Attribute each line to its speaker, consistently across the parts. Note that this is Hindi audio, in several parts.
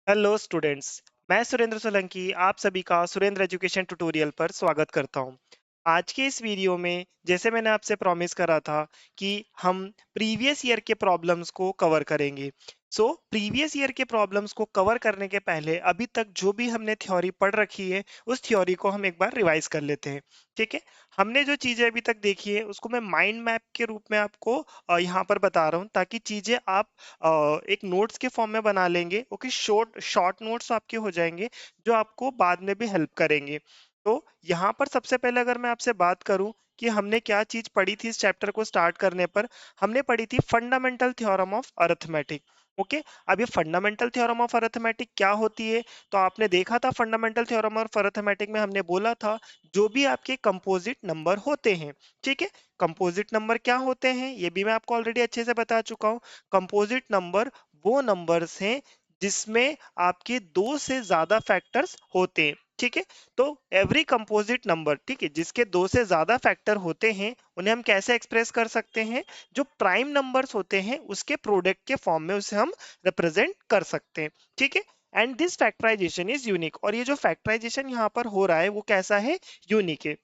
Speaker 1: Hello students. मैं सुरेंद्र सोलंकी आप सभी का सुरेंद्र एजुकेशन ट्यूटोरियल पर स्वागत करता हूं। आज के इस वीडियो में जैसे मैंने आपसे प्रॉमिस करा था कि हम प्रीवियस ईयर के प्रॉब्लम्स को कवर करेंगे। प्रीवियस ईयर के प्रॉब्लम्स को कवर करने के पहले अभी तक जो भी हमने थ्योरी पढ़ रखी है उस थ्योरी को हम एक बार रिवाइज कर लेते हैं। ठीक है। हमने जो चीजें अभी तक देखी है उसको मैं माइंड मैप के रूप में आपको यहाँ पर बता रहा हूँ ताकि चीजें आप एक नोट्स के फॉर्म में बना लेंगे। ओके, शॉर्ट शॉर्ट नोट्स आपके हो जाएंगे जो आपको बाद में भी हेल्प करेंगे। तो यहाँ पर सबसे पहले अगर मैं आपसे बात करूं कि हमने क्या चीज पढ़ी थी इस चैप्टर को स्टार्ट करने पर, हमने पढ़ी थी fundamental theorem of arithmetic. Okay, अब ये फंडामेंटल थ्योरम ऑफ अरिथमेटिक क्या होती है? तो आपने देखा था फंडामेंटल थ्योरम ऑफ अरिथमेटिक में हमने बोला था जो भी आपके कंपोजिट नंबर होते हैं। ठीक है, कंपोजिट नंबर क्या होते हैं ये भी मैं आपको ऑलरेडी अच्छे से बता चुका हूँ। कंपोजिट नंबर वो नंबर्स हैं जिसमें आपके दो से ज्यादा फैक्टर्स होते हैं। ठीक है, तो एवरी कंपोजिट नंबर, ठीक है, जिसके दो से ज्यादा फैक्टर होते हैं उन्हें हम कैसे एक्सप्रेस कर सकते हैं? जो प्राइम नंबर्स होते हैं उसके प्रोडक्ट के फॉर्म में उसे हम रिप्रेजेंट कर सकते हैं। ठीक है, and this factorization is unique. और ये जो फैक्टराइजेशन यहाँ पर हो रहा है वो कैसा है? यूनिक है।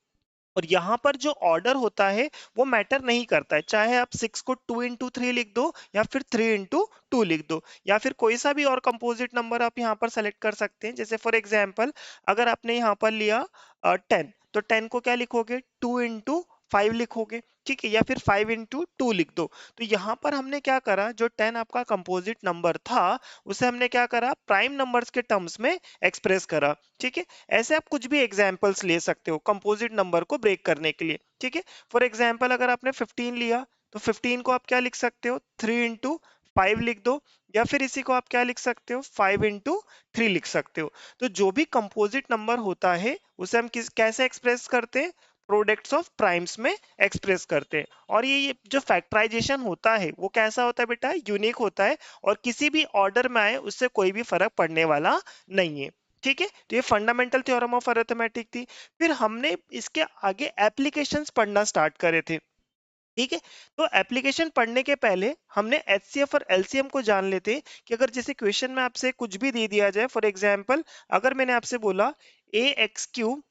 Speaker 1: और यहाँ पर जो ऑर्डर होता है वो मैटर नहीं करता है, चाहे आप 6 को 2 into 3 लिख दो या फिर 3 into 2 लिख दो, या फिर कोई सा भी और कंपोजिट नंबर आप यहाँ पर सेलेक्ट कर सकते हैं। जैसे फॉर एग्जांपल अगर आपने यहाँ पर लिया 10, तो 10 को क्या लिखोगे? 2 into 5 लिखोगे। ठीक है, या फिर 5 into 2 लिख दो। तो यहाँ पर हमने क्या करा, जो 10 आपका कंपोजिट नंबर था उसे हमने क्या करा, प्राइम नंबर्स के टर्म्स में एक्सप्रेस करा। ठीक है, ऐसे आप कुछ भी एग्जाम्पल्स ले सकते हो कंपोजिट नंबर को ब्रेक करने के लिए। ठीक है, फॉर एग्जाम्पल अगर आपने 15 लिया तो 15 को आप क्या लिख सकते हो? 3 into 5 लिख दो, या फिर इसी को आप क्या लिख सकते हो? 5 into 3 लिख सकते हो। तो जो भी कंपोजिट नंबर होता है उसे हम किस कैसे एक्सप्रेस करते हैं? प्रोडक्ट्स ऑफ प्राइम्स में एक्सप्रेस करते हैं। और ये जो फैक्टराइजेशन होता है वो कैसा होता है बेटा? यूनिक होता है, और किसी भी ऑर्डर में आए उससे कोई भी फर्क पड़ने वाला नहीं है। ठीक है, तो ये फंडामेंटल थ्योरम ऑफ अरिथमेटिक थी। फिर हमने इसके आगे एप्लीकेशंस पढ़ना स्टार्ट करे थे। ठीक है, तो एप्लीकेशन पढ़ने के पहले हमने एचसीएफ और एलसीएम को जान लेते हैं कि अगर जैसे क्वेश्चन में आपसे कुछ भी दे दिया जाए, फॉर एग्जांपल अगर मैंने आपसे बोला ए एक्स क्यूब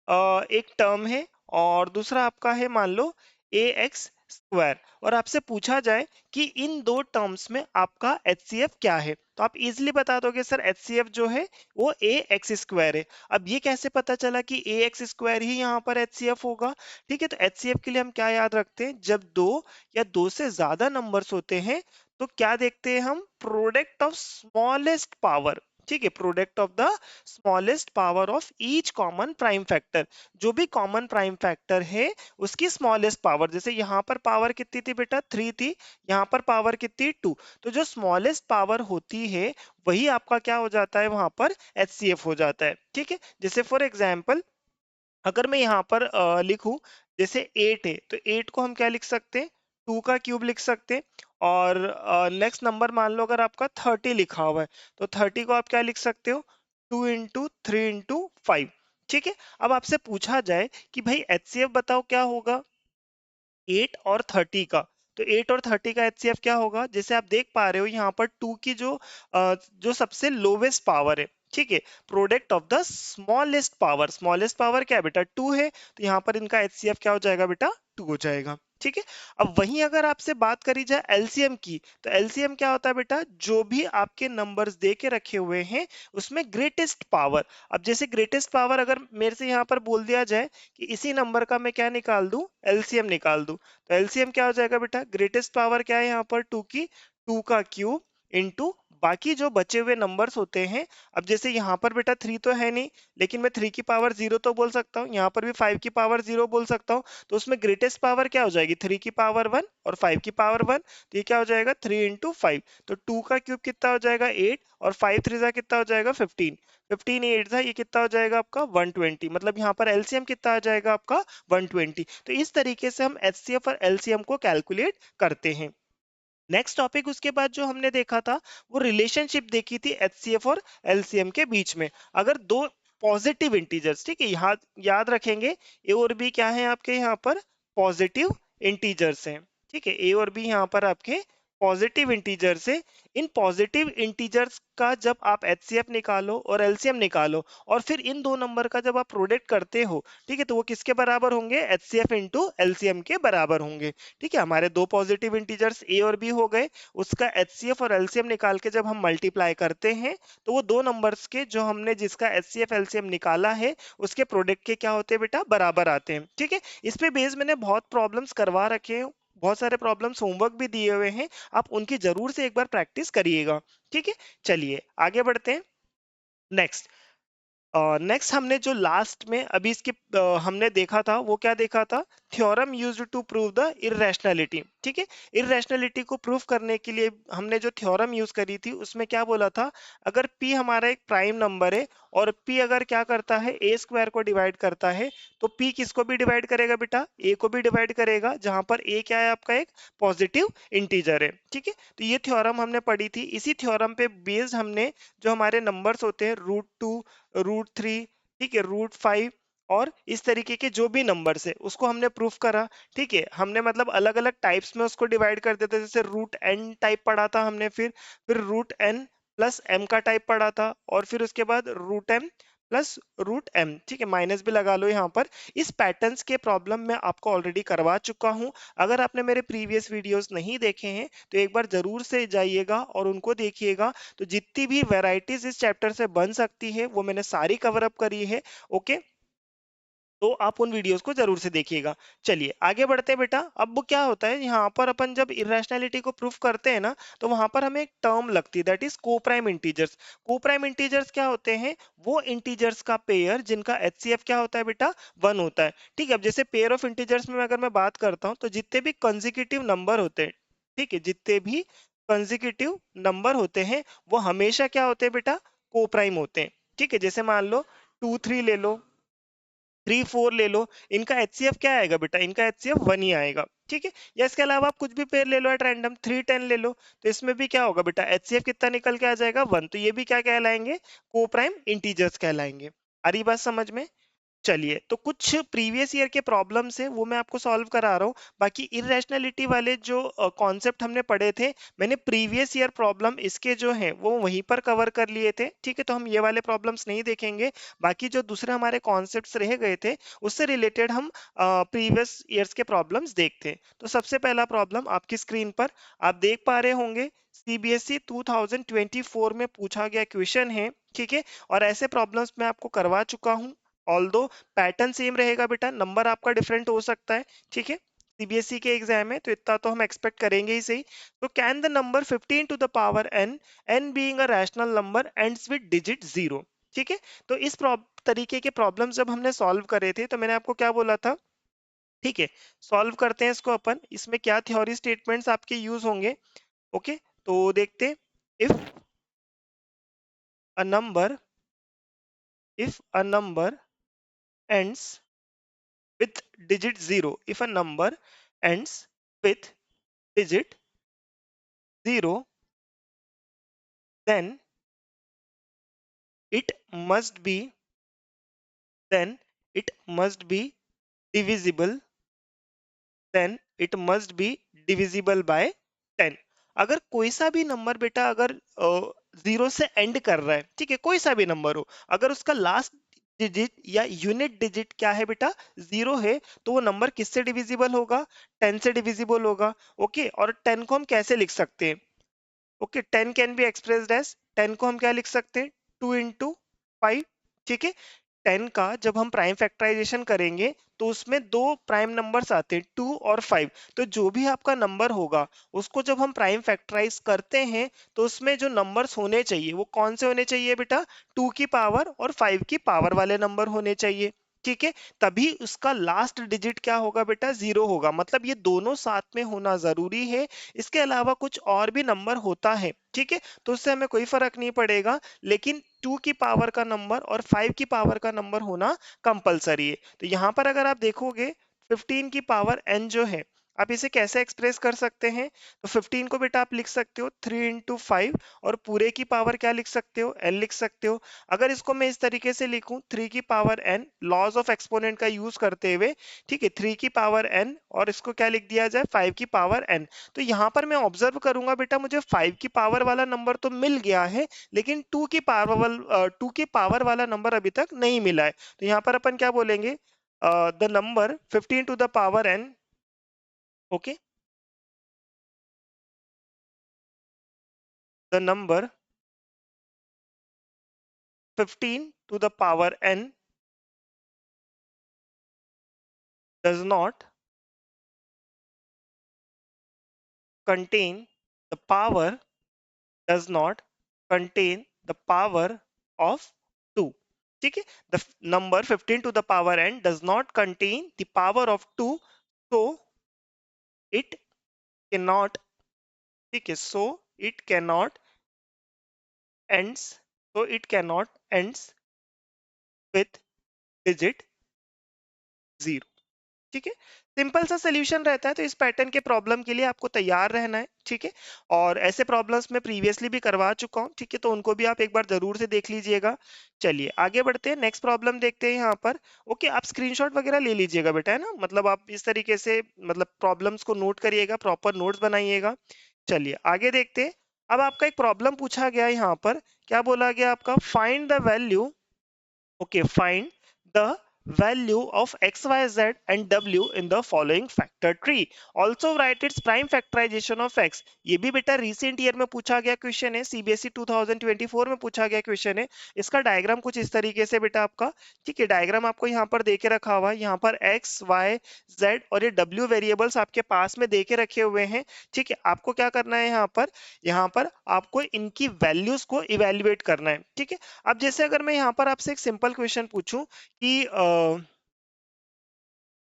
Speaker 1: एक टर्म है और दूसरा आपका है मान लो ए एक्स स्क्वायर, और आपसे पूछा जाए कि इन दो टर्म्स में आपका एचसीएफ क्या है, तो आप इजीली बता दोगे सर एचसीएफ जो है वो ए एक्स स्क्वायर है। अब ये कैसे पता चला कि ए एक्स स्क्वायर ही यहाँ पर एचसीएफ होगा? ठीक है, तो एचसीएफ के लिए हम क्या याद रखते हैं, जब दो या दो से ज्यादा नंबर्स होते हैं तो क्या देखते हैं हम? Product of smallest power. ठीक है, product of the smallest power of each common prime factor. जो भी कॉमन प्राइम फैक्टर है उसकी स्मॉलेस्ट पावर, जैसे यहाँ पर पावर कितनी थी बेटा? 3 थी, यहाँ पर पावर कितनी? 2। तो जो स्मॉलेस्ट पावर होती है वही आपका क्या हो जाता है? वहां पर एचसीएफ हो जाता है। ठीक है, जैसे फॉर एग्जाम्पल अगर मैं यहाँ पर लिखूं जैसे 8 है तो 8 को हम क्या लिख सकते हैं? 2 का क्यूब लिख सकते हैं। और नेक्स्ट नंबर मान लो अगर आपका 30 लिखा हुआ है तो 30 को आप क्या लिख सकते हो? 2 into 3 into 5। ठीक है, अब आपसे पूछा जाए कि भाई एचसीएफ बताओ क्या होगा 8 और 30 का, तो 8 और 30 का एचसीएफ क्या होगा? जैसे आप देख पा रहे हो यहाँ पर 2 की जो सबसे लोवेस्ट पावर है, ठीक है, product of the smallest power, smallest power क्या है बेटा? 2 है, तो यहाँ पर इनका एचसीएफ क्या हो जाएगा बेटा? 2 हो जाएगा। ठीक है, अब वहीं अगर आपसे बात करी जाए एलसीएम की, तो एलसीएम क्या होता है बेटा? जो भी आपके नंबर्स दे के रखे हुए हैं उसमें ग्रेटेस्ट पावर। अब जैसे ग्रेटेस्ट पावर अगर मेरे से यहाँ पर बोल दिया जाए कि इसी नंबर का मैं क्या निकाल दूं? एलसीएम निकाल दूं, तो एलसीएम क्या हो जाएगा बेटा? ग्रेटेस्ट पावर क्या है यहाँ पर? 2 की 2 का क्यूब इंटू बाकी जो बचे हुए नंबर्स होते हैं। अब जैसे यहाँ पर बेटा 3 तो है नहीं, लेकिन मैं 3 की पावर 0 तो बोल सकता हूँ, यहाँ पर भी 5 की पावर 0 बोल सकता हूँ। तो उसमें ग्रेटेस्ट पावर क्या हो जाएगी? 3 की पावर 1 और 5 की पावर 1। तो ये क्या हो जाएगा? 3 into 5। तो 2 का क्यूब कितना हो जाएगा? 8, और 5 3 जा कितना हो जाएगा? 15। 15 8 था, ये कितना हो जाएगा आपका? 120। मतलब यहाँ पर एलसीएम कितना आ जाएगा आपका? 120। तो इस तरीके से हम एचसीएफ और एलसीएम को कैलकुलेट करते हैं। नेक्स्ट टॉपिक उसके बाद जो हमने देखा था वो रिलेशनशिप देखी थी एचसीएफ और एलसीएम के बीच में। अगर दो पॉजिटिव इंटीजर्स, ठीक है, यहाँ याद रखेंगे ए और बी क्या है आपके यहाँ पर? पॉजिटिव इंटीजर्स हैं। ठीक है, ए और बी यहाँ पर आपके पॉजिटिव इंटीजर से। इन पॉजिटिव इंटीजर्स का जब आप एचसीएफ निकालो और एलसीएम निकालो और फिर इन दो नंबर का जब आप प्रोडक्ट करते हो, ठीक है, तो वो किसके बराबर होंगे? एचसीएफ इंटू एलसीएम के बराबर होंगे। ठीक है, हमारे दो पॉजिटिव इंटीजर्स ए और बी हो गए, उसका एचसीएफ और एलसीएम निकाल के जब हम मल्टीप्लाई करते हैं तो वो दो नंबर्स के जो हमने जिसका एचसीएफ एलसीएम निकाला है उसके प्रोडक्ट के क्या होते हैं बेटा? बराबर आते हैं। ठीक है, इस पे बेस मैंने बहुत प्रॉब्लम्स करवा रखे हैं, बहुत सारे प्रॉब्लम्स होमवर्क भी दिए हुए हैं, आप उनकी जरूर से एक बार प्रैक्टिस करिएगा। ठीक है, चलिए आगे बढ़ते हैं। नेक्स्ट नेक्स्ट हमने जो लास्ट में अभी इसके हमने देखा था, वो क्या देखा था? Theorem used to prove the irrationality. ठीक है, इररेशनैलिटी को प्रूव करने के लिए हमने जो थ्योरम यूज करी थी उसमें क्या बोला था? अगर p हमारा एक प्राइम नंबर है और p अगर क्या करता है? a स्क्वायर को डिवाइड करता है, तो p किसको भी डिवाइड करेगा बेटा? a को भी डिवाइड करेगा, जहां पर a क्या है? आपका एक पॉजिटिव इंटीजर है। ठीक है, तो ये थ्योरम हमने पढ़ी थी। इसी थ्योरम पे बेस्ड हमने जो हमारे नंबर्स होते हैं √2, √3, ठीक है, √5 और इस तरीके के जो भी नंबर्स है उसको हमने प्रूफ करा। ठीक है, हमने मतलब अलग अलग टाइप्स में उसको डिवाइड कर देते, जैसे √n टाइप पढ़ा था हमने, फिर √n प्लस m का टाइप पढ़ा था, और फिर उसके बाद √m प्लस √m। ठीक है, माइनस भी लगा लो यहाँ पर। इस पैटर्न्स के प्रॉब्लम मैं आपको ऑलरेडी करवा चुका हूँ। अगर आपने मेरे प्रीवियस वीडियोस नहीं देखे हैं तो एक बार जरूर से जाइएगा और उनको देखिएगा। तो जितनी भी वैरायटीज इस चैप्टर से बन सकती है वो मैंने सारी कवर अप करी है। ओके, तो आप उन वीडियोस को जरूर से देखिएगा। चलिए आगे बढ़ते हैं बेटा। अब वो क्या होता है, यहाँ पर अपन जब इरेशनैलिटी को प्रूफ करते हैं ना, तो वहां पर हमें एक टर्म लगती है, that is coprime integers. Coprime integers क्या होते हैं? वो इंटीजर्स का पेयर जिनका एचसीएफ क्या होता है बेटा? 1 होता है। ठीक है, अब जैसे पेयर ऑफ इंटीजर्स में अगर मैं बात करता हूँ तो जितने भी कंसेक्यूटिव नंबर होते हैं, ठीक है, जितने भी कंसेक्यूटिव नंबर होते हैं वो हमेशा क्या होते हैं बेटा? कोप्राइम होते हैं। ठीक है, जैसे मान लो 2 3 ले लो, 3 4 ले लो, इनका एचसीएफ क्या आएगा बेटा? इनका एचसीएफ 1 ही आएगा। ठीक है, या इसके अलावा आप कुछ भी पेयर ले लो एट रैंडम, 3 10 ले लो, तो इसमें भी क्या होगा बेटा? एचसीएफ कितना निकल के आ जाएगा? 1। तो ये भी क्या कहलाएंगे? कोप्राइम इंटीजर्स कहलाएंगे। आ रही बात समझ में? चलिए, तो कुछ प्रीवियस ईयर के प्रॉब्लम्स है वो मैं आपको सॉल्व करा रहा हूँ। बाकी इरेशनैलिटी वाले जो कॉन्सेप्ट हमने पढ़े थे, मैंने प्रीवियस ईयर प्रॉब्लम इसके जो हैं वो वहीं पर कवर कर लिए थे। ठीक है, तो हम ये वाले प्रॉब्लम्स नहीं देखेंगे। बाकी जो दूसरे हमारे कॉन्सेप्ट्स रह गए थे उससे रिलेटेड हम प्रीवियस ईयर्स के प्रॉब्लम्स देखते हैं। तो सबसे पहला प्रॉब्लम आपकी स्क्रीन पर आप देख पा रहे होंगे, सीबीएसई 2024 में पूछा गया क्वेश्चन है। ठीक है, और ऐसे प्रॉब्लम्स मैं आपको करवा चुका हूँ। ऑल्दो पैटर्न सेम रहेगा बेटा, नंबर आपका डिफरेंट हो सकता है। ठीक है, सीबीएसई के एग्जाम है तो इतना तो हम एक्सपेक्ट करेंगे ही सही। तो can the number 15 to the power n, n being a rational number ends with digit 0। ठीक है, तो इस तरीके के प्रॉब्लम्स जब हमने सॉल्व करे थे तो मैंने आपको क्या बोला था? ठीक है, सॉल्व करते हैं इसको अपन। इसमें क्या थ्योरी स्टेटमेंट्स आपके यूज होंगे? ओके, तो देखते। If a number if a number ends with digit 0, if a number ends with digit 0, then it must be then it must be divisible then it must be divisible by 10। अगर कोई सा भी नंबर बेटा अगर जीरो से एंड कर रहा है, ठीक है, कोई सा भी नंबर हो, अगर उसका लास्ट डिजिट या यूनिट डिजिट क्या है बेटा? 0 है, तो वो नंबर किससे डिविजिबल होगा? 10 से डिविजिबल होगा। ओके, और 10 को हम कैसे लिख सकते हैं? Okay, 10 can be expressed as, 10 को हम क्या लिख सकते हैं? 2 into 5। ठीक है, 10 का जब हम प्राइम फैक्टराइजेशन करेंगे तो उसमें दो प्राइम नंबर्स आते हैं, 2 और 5। तो जो भी आपका नंबर होगा उसको जब हम प्राइम फैक्टराइज करते हैं तो उसमें जो नंबर्स होने चाहिए वो कौन से होने चाहिए बेटा? 2 की पावर और 5 की पावर वाले नंबर होने चाहिए। ठीक है, तभी उसका लास्ट डिजिट क्या होगा बेटा? 0 होगा। मतलब ये दोनों साथ में होना जरूरी है। इसके अलावा कुछ और भी नंबर होता है, ठीक है, तो उससे हमें कोई फर्क नहीं पड़ेगा, लेकिन 2 की पावर का नंबर और 5 की पावर का नंबर होना कंपलसरी है। तो यहाँ पर अगर आप देखोगे 15 की पावर n जो है आप इसे कैसे एक्सप्रेस कर सकते हैं? तो 15 को बेटा आप लिख सकते हो 3 इंटू 5 और पूरे की पावर क्या लिख सकते हो? n लिख सकते हो। अगर इसको मैं इस तरीके से लिखूं 3 की power n, laws of exponent का यूज करते हुए, ठीक है, 3 की पावर n और इसको क्या लिख दिया जाए 5 की पावर n। तो यहाँ पर मैं ऑब्जर्व करूंगा बेटा मुझे 5 की पावर वाला नंबर तो मिल गया है, लेकिन 2 की पावर वाला नंबर अभी तक नहीं मिला है। तो यहाँ पर अपन क्या बोलेंगे, the number 15 to the power n, okay, the number 15 to the power n does not contain the power does not contain the power of 2, ठीक है। the number 15 to the power n does not contain the power of 2, so it cannot, ठीक है, so it cannot ends, so it cannot ends with digit 0, ठीक है। सिंपल सा सोल्यूशन रहता है, तो इस पैटर्न के प्रॉब्लम के लिए आपको तैयार रहना है, ठीक है। और ऐसे प्रॉब्लम्स मैं प्रीवियसली भी करवा चुका हूं, ठीक है, तो उनको भी आप एक बार जरूर से देख लीजिएगा। चलिए आगे बढ़ते हैं, नेक्स्ट प्रॉब्लम देखते हैं यहाँ पर। ओके, आप स्क्रीनशॉट वगैरह ले लीजिएगा बेटा, है ना, मतलब आप इस तरीके से मतलब प्रॉब्लम्स को नोट करिएगा, प्रॉपर नोट्स बनाइएगा। चलिए आगे देखते हैं। अब आपका एक प्रॉब्लम पूछा गया है यहाँ पर, क्या बोला गया आपका, find the value, okay, find the value of x, y, z and w in the following factor tree. Also write its prime factorization of x. ये भी बेटा रिसेंट ईयर में पूछा गया क्वेश्चन है, सीबीएसई 2024 में पूछा गया क्वेश्चन है। इसका डायग्राम कुछ इस तरीके से बेटा आपका, ठीक है, डायग्राम आपको यहाँ पर दे के रखा हुआ है। यहाँ पर x, y, z और ये w वेरिएबल्स आपके पास में दे के रखे हुए हैं, ठीक है। आपको क्या करना है यहाँ पर आपको इनकी वैल्यूज को इवेल्युएट करना है, ठीक है। अब जैसे अगर मैं यहाँ पर आपसे एक सिंपल क्वेश्चन पूछूं कि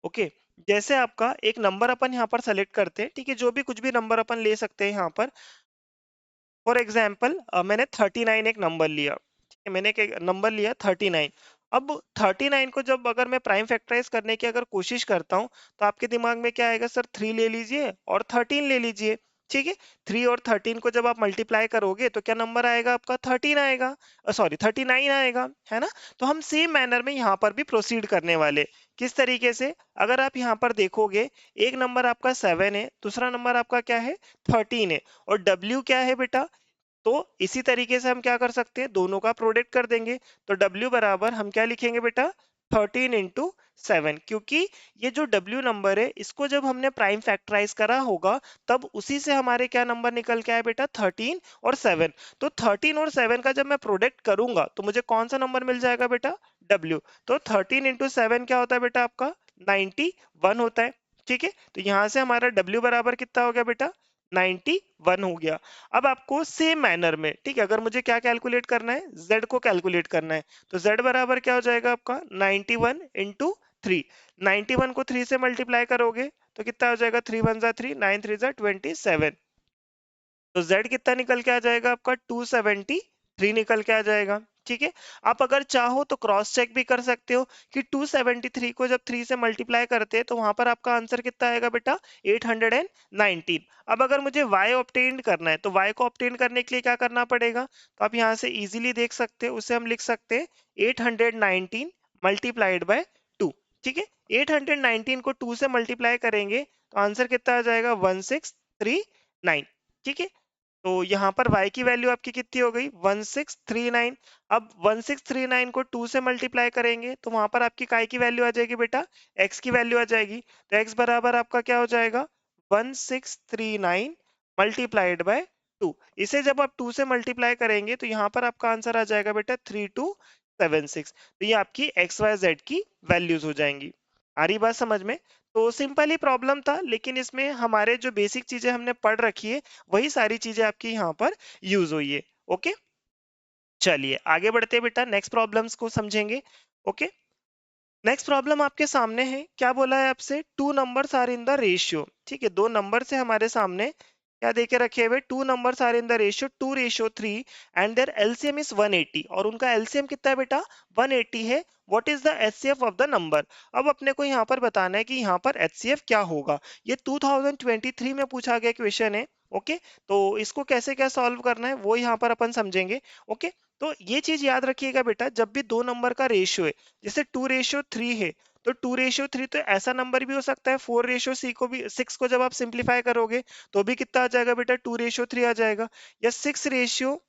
Speaker 1: ओके, जैसे आपका एक नंबर अपन यहाँ पर सेलेक्ट करते हैं, ठीक है, जो भी कुछ भी नंबर अपन ले सकते हैं यहाँ पर। फॉर एग्जाम्पल मैंने 39 एक नंबर लिया, ठीक है, मैंने एक नंबर लिया 39। अब 39 को जब अगर मैं प्राइम फैक्टराइज करने की अगर कोशिश करता हूँ, तो आपके दिमाग में क्या आएगा, सर 3 ले लीजिए और 13 ले लीजिए, ठीक है। 3 और 13 को जब आप मल्टीप्लाई करोगे तो क्या नंबर आएगा आपका, 13 आएगा, सॉरी 39 आएगा, है ना। तो हम सेम मैनर में यहाँ पर भी प्रोसीड करने वाले। किस तरीके से, अगर आप यहाँ पर देखोगे, एक नंबर आपका 7 है, दूसरा नंबर आपका क्या है 13 है, और W क्या है बेटा, तो इसी तरीके से हम क्या कर सकते हैं, दोनों का प्रोडक्ट कर देंगे। तो W बराबर हम क्या लिखेंगे बेटा, 13 इंटू 7, क्योंकि ये जो W नंबर है इसको जब हमने प्राइम फैक्टराइज करा होगा तब उसी से हमारे क्या नंबर निकल के आए बेटा, 13 और 7। तो 13 और 7 का जब मैं प्रोडक्ट करूंगा तो मुझे कौन सा नंबर मिल जाएगा बेटा, W। तो 13 इंटू 7 क्या होता है बेटा आपका, 91 होता है, ठीक है। तो यहां से हमारा W बराबर कितना हो गया बेटा, 91 हो गया। अब आपको सेम मैनर में, ठीक है, अगर मुझे क्या कैलकुलेट करना है, Z को कैलकुलेट करना है, तो Z बराबर क्या हो जाएगा आपका 91 इंटू 3। 91 को 3 से मल्टीप्लाई करोगे तो कितना हो जाएगा, 3 1 जा 3, 9 3 जा 27। तो Z कितना निकल के आ जाएगा आपका, 273 निकल के आ जाएगा, ठीक है। आप अगर चाहो तो क्रॉस चेक भी कर सकते हो कि 273 को जब 3 से मल्टीप्लाई करते हैं तो वहां पर आपका आंसर कितना आएगा बेटा, 819। अब अगर मुझे y ऑब्टेन करना है तो y को ऑब्टेन करने के लिए क्या करना पड़ेगा, तो आप यहाँ से इजीली देख सकते हो, उसे हम लिख सकते हैं 819 मल्टीप्लाइड बाय 2, ठीक है। 819 को 2 से मल्टीप्लाई करेंगे तो आंसर कितना आ जाएगा, 1639, ठीक है। तो यहाँ पर y की वैल्यू आपकी कितनी हो गई, 1639। अब 1639 को 2 से मल्टीप्लाई करेंगे तो वहां पर आपकी काय की वैल्यू आ जाएगी बेटा, x की वैल्यू आ जाएगी। तो x बराबर आपका क्या हो जाएगा, 1639 मल्टीप्लाइड बाय 2। इसे जब आप 2 से मल्टीप्लाई करेंगे तो यहाँ पर आपका आंसर आ जाएगा बेटा 3276। तो ये आपकी x y z की वैल्यूज हो जाएंगी। आ रही बात समझ में? तो सिंपल ही प्रॉब्लम था, लेकिन इसमें हमारे जो बेसिक चीजें हमने पढ़ रखी है वही सारी चीजें आपकी यहाँ पर यूज हुई है। ओके, चलिए आगे बढ़ते हैं बेटा, नेक्स्ट प्रॉब्लम्स को समझेंगे। ओके, नेक्स्ट प्रॉब्लम आपके सामने है, क्या बोला है आपसे, two numbers are in the ratio, ठीक है, दो नंबर से हमारे सामने क्या देके रखे हुए, two numbers are in the ratio 2:3 and their LCM is 180, और उनका एलसीएम कितना है बेटा, 180 है। What is the HCF of the number. अब अपने को यहाँ पर बताना है कि यहाँ पर एचसीएफ क्या होगा। ये 2023 में पूछा गया क्वेश्चन है। ओके, तो इसको कैसे क्या सॉल्व करना है वो यहाँ पर अपन समझेंगे। ओके, तो ये चीज याद रखिएगा बेटा, जब भी दो नंबर का रेशियो है, जैसे 2:3 है, तो 2:3 तो ऐसा नंबर भी हो सकता है 4:6 को भी, 6 को जब आप सिंप्लीफाई करोगे तो भी कितना आ जाएगा बेटा, 2:3 आ जाएगा। या 6:9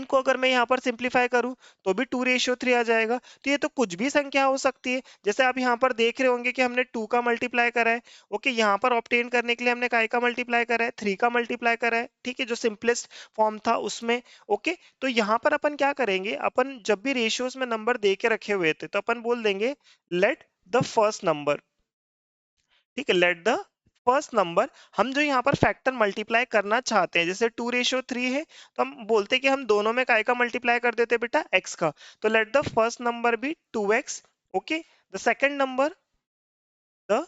Speaker 1: को अगर मैं यहाँ पर सिंप्लीफाई करूं तो भी 2:3 आ जाएगा। तो ये तो कुछ भी संख्या हो सकती है। जैसे आप यहाँ पर देख रहे होंगे कि हमने 2 का मल्टीप्लाई करा है। ओके, यहाँ पर ऑब्टेन करने के लिए हमने काय का मल्टीप्लाई करा है, 3 का मल्टीप्लाई करा है। ठीक है, जो सिंपलेस्ट फॉर्म था उसमें। ओके, तो यहाँ पर अपन क्या करेंगे, अपन जब भी रेशियोज में नंबर दे के रखे हुए थे तो अपन बोल देंगे लेट द फर्स्ट नंबर। ठीक है, लेट द फर्स्ट नंबर, हम जो यहाँ पर फैक्टर मल्टीप्लाई करना चाहते हैं, जैसे 2:3 है तो हम बोलते हैं कि हम दोनों में काय का मल्टीप्लाई कर देते हैं बेटा, x का। तो let the first number be 2x। Okay, the second number, the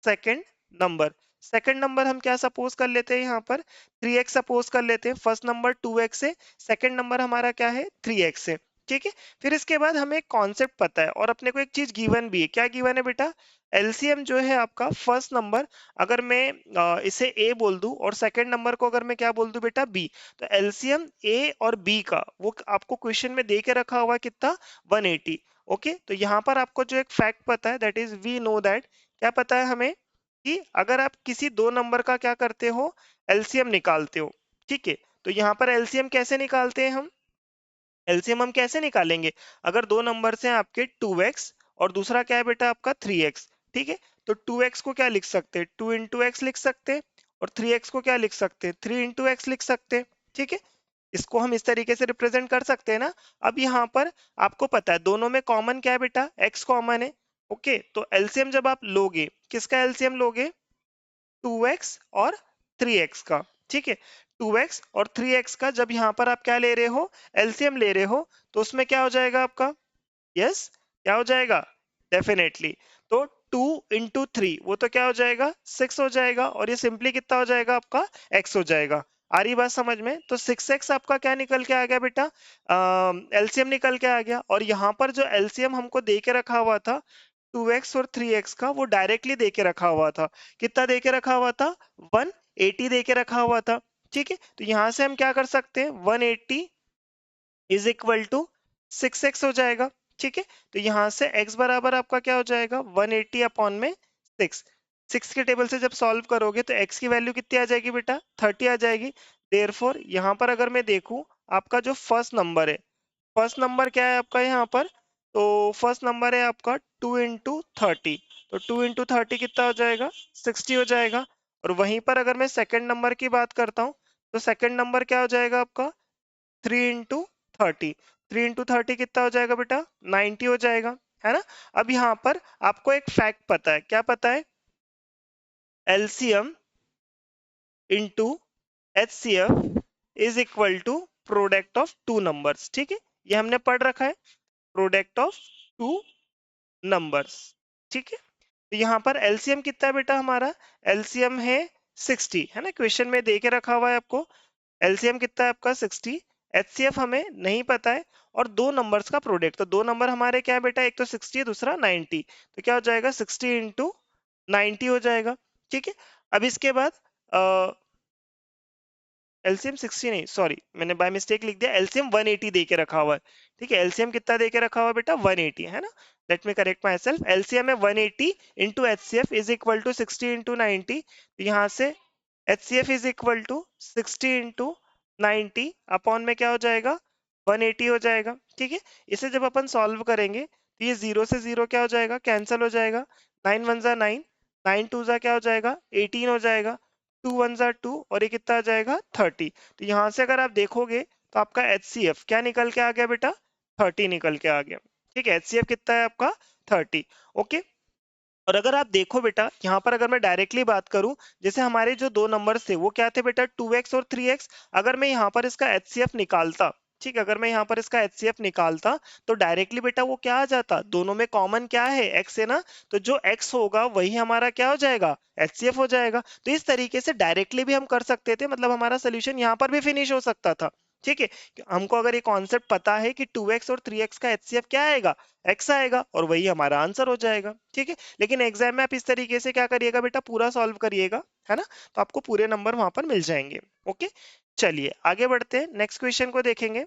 Speaker 1: second number, second number हम क्या सपोज कर लेते हैं, यहाँ पर 3x सपोज कर लेते हैं। फर्स्ट नंबर 2x है, सेकंड नंबर हमारा क्या है, 3x है। ठीक है, फिर इसके बाद हमें एक कॉन्सेप्ट पता है और अपने को एक चीज गिवन भी है। क्या गिवन है बेटा, एलसीएम जो है आपका फर्स्ट नंबर, अगर मैं इसे ए बोल दूं और सेकंड नंबर को अगर मैं क्या बोल दूं बेटा, बी, तो एलसीएम ए और बी का वो आपको क्वेश्चन में दे के रखा हुआ है कितना, 180। ओके, तो यहाँ पर आपको जो एक फैक्ट पता है, that is we know that, क्या पता है हमें, कि अगर आप किसी दो नंबर का क्या करते हो, एलसीएम निकालते हो। ठीक है, तो यहाँ पर एलसीएम कैसे निकालते हैं हम, एलसीएम हम कैसे निकालेंगे, अगर दो नंबर से आपके 2x और दूसरा क्या है बेटा आपका 3x। ठीक है, तो 2x को क्या लिख सकते हैं, 2 इंटू एक्स लिख सकते हैं, और 3x को क्या लिख सकते हैं, 3 इंटू एक्स लिख सकते हैं। ठीक है, इसको हम इस तरीके से रिप्रेजेंट कर सकते हैं ना। अब यहाँ पर आपको पता है दोनों में कॉमन क्या है बेटा, x कॉमन है। ओके, तो एलसीएम जब आप लोगे, किसका एलसीएम लोगे, 2x और 3x का। ठीक है, 2x और 3x का जब यहाँ पर आप क्या ले रहे हो, एलसीएम ले रहे हो, तो उसमें क्या हो जाएगा आपका, यस, क्या हो जाएगा, डेफिनेटली। तो 2 इंटू 3 वो तो क्या हो जाएगा, 6 हो जाएगा, और ये सिंपली कितना हो जाएगा आपका, x हो जाएगा। आ रही बात समझ में, तो 6x आपका क्या निकल के आ गया बेटा, एलसीएम निकल के आ गया। और यहाँ पर जो एलसीएम हमको दे के रखा हुआ था 2x और 3x का, वो डायरेक्टली दे के रखा हुआ था। कितना दे के रखा हुआ था, 180 दे के रखा हुआ था। ठीक है, तो यहां से हम क्या कर सकते हैं, 180 इज इक्वल टू 6x हो जाएगा। ठीक है, तो यहां से x बराबर आपका क्या हो जाएगा, 180 अपॉन में 6। 6 के टेबल से जब सॉल्व करोगे तो x की वैल्यू कितनी आ जाएगी बेटा, 30 आ जाएगी। देयरफॉर यहाँ पर अगर मैं देखूं, आपका जो फर्स्ट नंबर है, फर्स्ट नंबर क्या है आपका यहाँ पर, तो फर्स्ट नंबर है आपका 2 इंटू 30। तो 2 इंटू 30 कितना हो जाएगा, 60 हो जाएगा। और वहीं पर अगर मैं सेकंड नंबर की बात करता हूँ, तो सेकंड नंबर क्या हो जाएगा आपका, 3 इंटू 30। 3 इंटू 30 कितना हो जाएगा बेटा, 90 हो जाएगा, है ना। अब यहाँ पर आपको एक फैक्ट पता है, क्या पता है, LCM into HCF is equal to product of two numbers. ठीक है, ये हमने पढ़ रखा है, प्रोडक्ट ऑफ टू नंबर्स। ठीक है, तो यहाँ पर एलसीएम कितना है बेटा हमारा, एलसीएम है 60, है ना, क्वेश्चन में दे के रखा हुआ है आपको, एलसीएम कितना है आपका 60। एचसीएफ हमें नहीं पता है, और दो नंबर्स का प्रोडक्ट, तो दो नंबर हमारे क्या है बेटा, एक तो 60 है, दूसरा 90, तो क्या हो जाएगा 60 इंटू 90 हो जाएगा। ठीक है, अब इसके बाद एलसीएम 60 नहीं, सॉरी मैंने बाय मिस्टेक लिख दिया, एलसीएम 180 दे के रखा हुआ है। ठीक है, एलसीएम कितना दे के रखा हुआ है बेटा, 180, है ना। Let me correct myself, LCM है 180 into HCF is equal to 60 into 90। यहाँ से HCF is equal to 60 into 90 upon में क्या हो जाएगा, 180 हो जाएगा। ठीक है, इसे जब अपन सॉल्व करेंगे तो ये जीरो से जीरो क्या हो जाएगा, कैंसिल हो जाएगा। 9 1 जा 9, 9 2 जा क्या हो जाएगा, 18 हो जाएगा। 2 1 जा 2, और ये कितना आ जाएगा, 30। तो यहाँ से अगर आप देखोगे तो आपका एचसीएफ क्या निकल के आ गया बेटा, 30 निकल के आ गया। ठीक है, एचसीएफ कितना है आपका, 30। ओके, और अगर आप देखो बेटा, यहाँ पर अगर मैं डायरेक्टली बात करूं, जैसे हमारे जो दो नंबर थे वो क्या थे बेटा, 2x और 3x। अगर मैं यहाँ पर इसका एचसीएफ निकालता, ठीक है, अगर मैं यहाँ पर इसका एचसीएफ निकालता, तो डायरेक्टली बेटा वो क्या आ जाता, दोनों में कॉमन क्या है, x है ना, तो जो x होगा वही हमारा क्या हो जाएगा, एचसीएफ हो जाएगा। तो इस तरीके से डायरेक्टली भी हम कर सकते थे, मतलब हमारा सोल्यूशन यहाँ पर भी फिनिश हो सकता था। ठीक है। हमको अगर ये कॉन्सेप्ट पता है कि 2x और 3x का एचसीएफ क्या आएगा, x आएगा, और वही हमारा आंसर हो जाएगा। ठीक है, लेकिन एग्जाम में आप इस तरीके से क्या करिएगा बेटा, पूरा सॉल्व करिएगा, है ना, तो आपको पूरे नंबर वहां पर मिल जाएंगे। ओके, चलिए आगे बढ़ते हैं, नेक्स्ट क्वेश्चन को देखेंगे।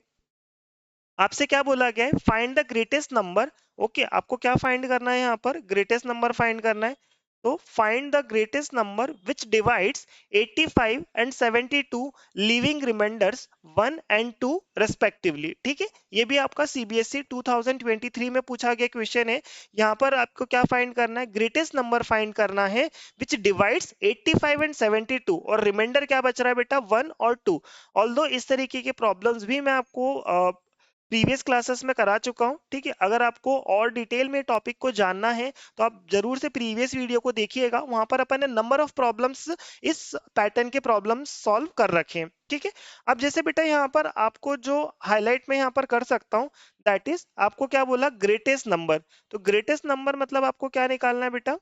Speaker 1: आपसे क्या बोला गया है, find the greatest number. Okay, आपको क्या फाइंड करना है, यहाँ पर ग्रेटेस्ट नंबर फाइंड करना है। तो find the greatest number which divides 85 and 72, leaving remainders 1 and 2 respectively. ठीक है, ये भी आपका सीबीएसई 2023 में पूछा गया क्वेश्चन है। यहाँ पर आपको क्या फाइंड करना है, ग्रेटेस्ट नंबर फाइंड करना है विच डिवाइड्स 85 एंड 72, और रिमाइंडर क्या बच रहा है बेटा, 1 और 2। ऑल्दो इस तरीके के प्रॉब्लम्स भी मैं आपको प्रीवियस क्लासेस में करा चुका हूं। ठीक है, अगर आपको और डिटेल में टॉपिक को जानना है तो आप जरूर से प्रीवियस वीडियो को देखिएगा, वहां पर अपन ने नंबर ऑफ प्रॉब्लम्स इस पैटर्न के प्रॉब्लम्स सॉल्व कर रखे हैं। ठीक है, अब जैसे बेटा यहाँ पर आपको जो हाईलाइट में यहाँ पर कर सकता हूँ, दैट इज आपको क्या बोला, ग्रेटेस्ट नंबर। तो ग्रेटेस्ट नंबर मतलब आपको क्या निकालना है बेटा,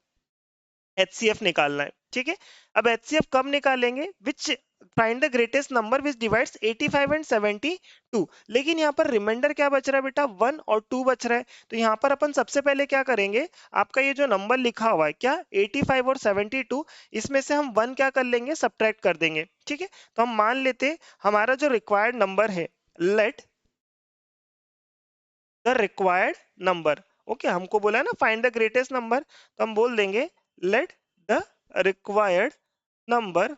Speaker 1: एचसीएफ निकालना है। ठीक है, अब एचसीएफ कब निकालेंगे, which find the greatest number which divides 85 and 72। लेकिन यहाँ पर रिमाइंडर क्या बच रहा है बेटा, 1 और 2 बच रहा है। तो यहाँ पर अपन सबसे पहले क्या करेंगे, आपका ये जो नंबर लिखा हुआ है क्या, 85 और 72, इसमें से हम 1 क्या कर लेंगे, सब्ट्रैक्ट कर देंगे। ठीक है, तो हम मान लेते हमारा जो रिक्वायर्ड नंबर है, let the required number. Okay, हमको बोला है ना फाइंड द ग्रेटेस्ट नंबर, तो हम बोल देंगे लेट द रिक्वायर्ड नंबर,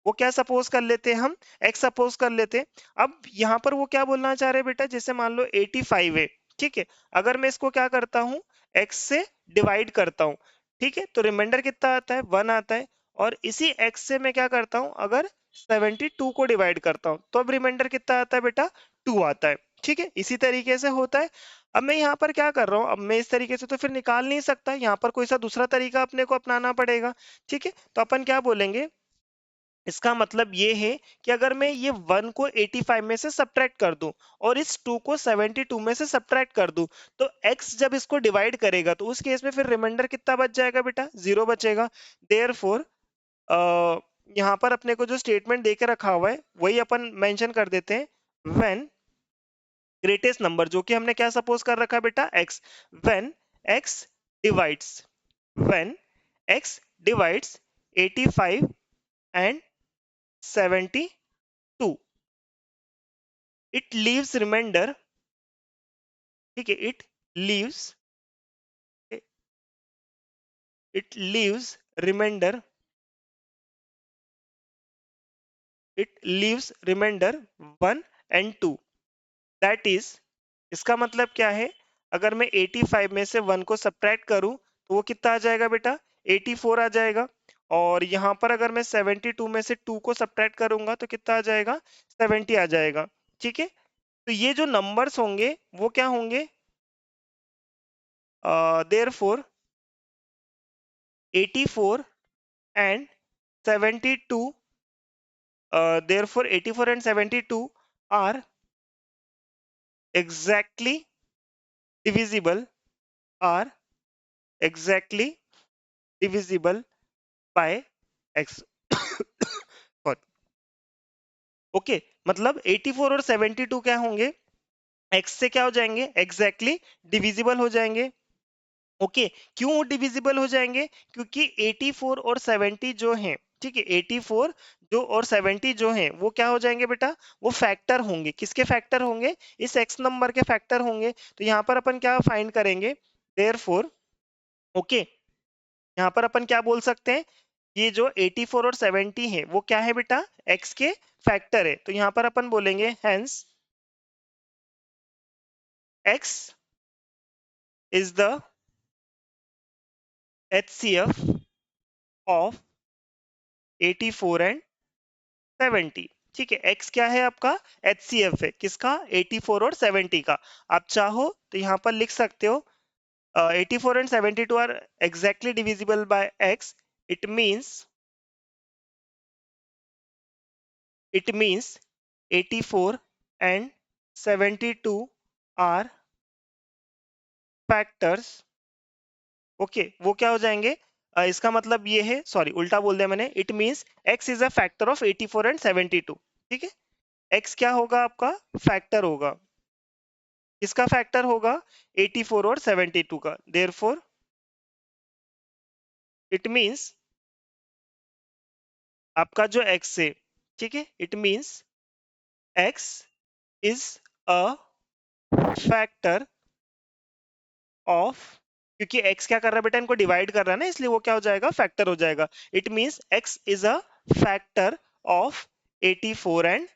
Speaker 1: वो क्या सपोज कर लेते हैं हम, x सपोज कर लेते हैं। अब यहाँ पर वो क्या बोलना चाह रहे हैं बेटा, जैसे मान लो 85 है। ठीक है, अगर मैं इसको क्या करता हूँ, x से डिवाइड करता हूँ। ठीक है, तो रिमाइंडर कितना आता है, 1 आता है। और इसी x से मैं क्या करता हूँ, अगर 72 को डिवाइड करता हूँ तो अब रिमाइंडर कितना आता है बेटा, 2 आता है। ठीक है, इसी तरीके से होता है। अब मैं यहाँ पर क्या कर रहा हूँ, अब मैं इस तरीके से तो फिर निकाल नहीं सकता, यहाँ पर कोई सा दूसरा तरीका अपने को अपनाना पड़ेगा। ठीक है, तो अपन क्या बोलेंगे, इसका मतलब ये है कि अगर मैं ये 1 को 85 में से सब्ट्रैक्ट कर दूं और इस 2 को 72 में से सब्ट्रैक्ट कर दूं, तो x जब इसको डिवाइड करेगा तो उस केस में फिर रिमाइंडर कितना बच जाएगा बेटा, 0 बचेगा। देयरफॉर यहाँ पर अपने को जो स्टेटमेंट देके रखा हुआ है वही अपन मेंशन कर देते हैं, व्हेन ग्रेटेस्ट नंबर, जो कि हमने क्या सपोज कर रखा है बेटा, x, when x divides, when x divides 85 and 72, it leaves remainder। ठीक है, leaves it leaves remainder it leaves remainder 1 and 2, that is, इसका मतलब क्या है, अगर मैं 85 में से 1 को सब्ट्रैक्ट करूं तो वो कितना आ जाएगा बेटा, 84 आ जाएगा। और यहां पर अगर मैं 72 में से 2 को सब्ट्रैक्ट करूंगा तो कितना आ जाएगा, 70 आ जाएगा। ठीक है, तो ये जो नंबर्स होंगे वो क्या होंगे, therefore 84 and 72, therefore 84 and 72 are exactly divisible, are exactly divisible by x। Okay, मतलब 84 और 72 क्या होंगे, x से क्या हो जाएंगे, एग्जैक्टली डिविजिबल हो जाएंगे। ओके, क्यों डिविजिबल हो जाएंगे, क्योंकि 84 और 70 जो हैं, ठीक है, 84 जो और 70 जो हैं वो क्या हो जाएंगे बेटा, वो फैक्टर होंगे, किसके फैक्टर होंगे, इस x नंबर के फैक्टर होंगे। तो यहाँ पर अपन क्या फाइंड करेंगे, देयरफॉर ओके, यहाँ पर अपन क्या बोल सकते हैं, ये जो 84 और 70 है वो क्या है बेटा, x के फैक्टर है। तो यहाँ पर अपन बोलेंगे hence x is the HCF of 84 and 70। ठीक है, x क्या है आपका, HCF है किसका, 84 और 70 का। आप चाहो तो यहाँ पर लिख सकते हो 84 and 72 are exactly divisible by x, it means 84 and 72 are factors। Okay, वो क्या हो जाएंगे, इसका मतलब ये है, सॉरी उल्टा बोल दिया मैंने, it means x is a factor of 84 and 72। ठीक है, x क्या होगा आपका, फैक्टर होगा। किसका फैक्टर होगा, 84 और 72 का। देयरफॉर इट मींस आपका जो x है, ठीक है, it means x is a factor of, क्योंकि x क्या कर रहा है बेटा, इनको डिवाइड कर रहा है ना, इसलिए वो क्या हो जाएगा, फैक्टर हो जाएगा। It means x is a factor of 84 and